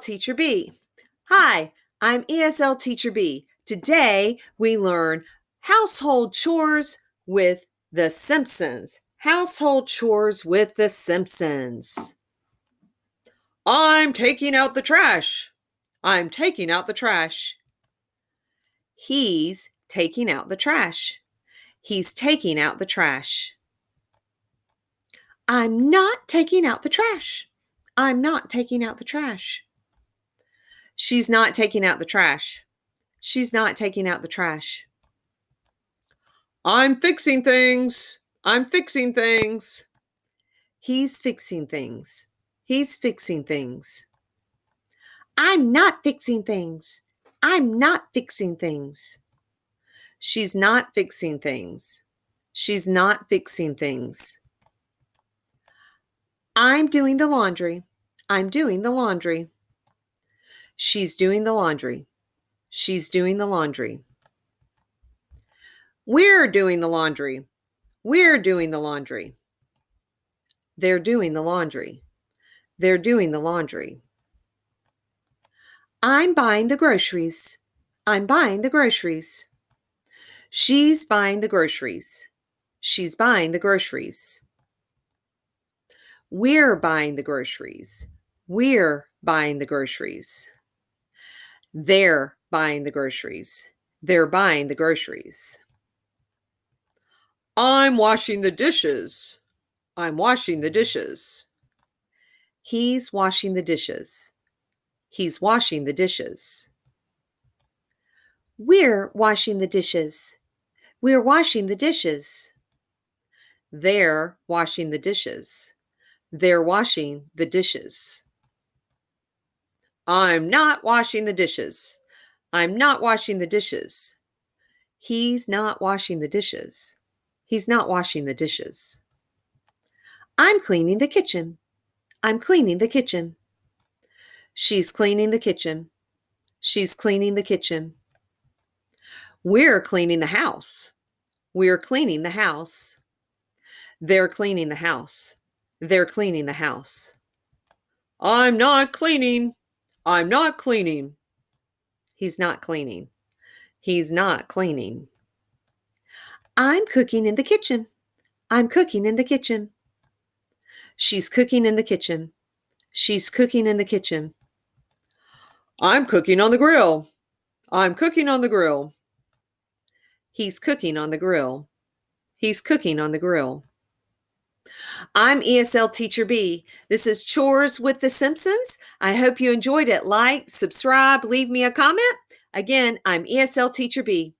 Teacher Bee. Hi, I'm ESL Teacher Bee. Today we learn household chores with the Simpsons. Household chores with the Simpsons. I'm taking out the trash. I'm taking out the trash. He's taking out the trash. He's taking out the trash. I'm not taking out the trash. I'm not taking out the trash. She's not taking out the trash. She's not taking out the trash. I'm fixing things. I'm fixing things. He's fixing things. He's fixing things. I'm not fixing things. I'm not fixing things. She's not fixing things. She's not fixing things. I'm doing the laundry. I'm doing the laundry. She's doing the laundry. She's doing the laundry. We're doing the laundry. We're doing the laundry. They're doing the laundry. They're doing the laundry. I'm buying the groceries. I'm buying the groceries. She's buying the groceries. She's buying the groceries. We're buying the groceries. We're buying the groceries. They're buying the groceries. They're buying the groceries. I'm washing the dishes. I'm washing the dishes. He's washing the dishes. He's washing the dishes. We're washing the dishes. We're washing the dishes. They're washing the dishes. They're washing the dishes. I'm not washing the dishes. I'm not washing the dishes. He's not washing the dishes. He's not washing the dishes. I'm cleaning the kitchen. I'm cleaning the kitchen. She's cleaning the kitchen. She's cleaning the kitchen. We're cleaning the house. We're cleaning the house. They're cleaning the house. They're cleaning the house. I'm not cleaning. I'm not cleaning. He's not cleaning. He's not cleaning. I'm cooking in the kitchen. I'm cooking in the kitchen. She's cooking in the kitchen. She's cooking in the kitchen. I'm cooking on the grill. I'm cooking on the grill. He's cooking on the grill. He's cooking on the grill. I'm ESL Teacher Bee. This is Chores with the Simpsons. I hope you enjoyed it. Like, subscribe, leave me a comment. Again, I'm ESL Teacher Bee.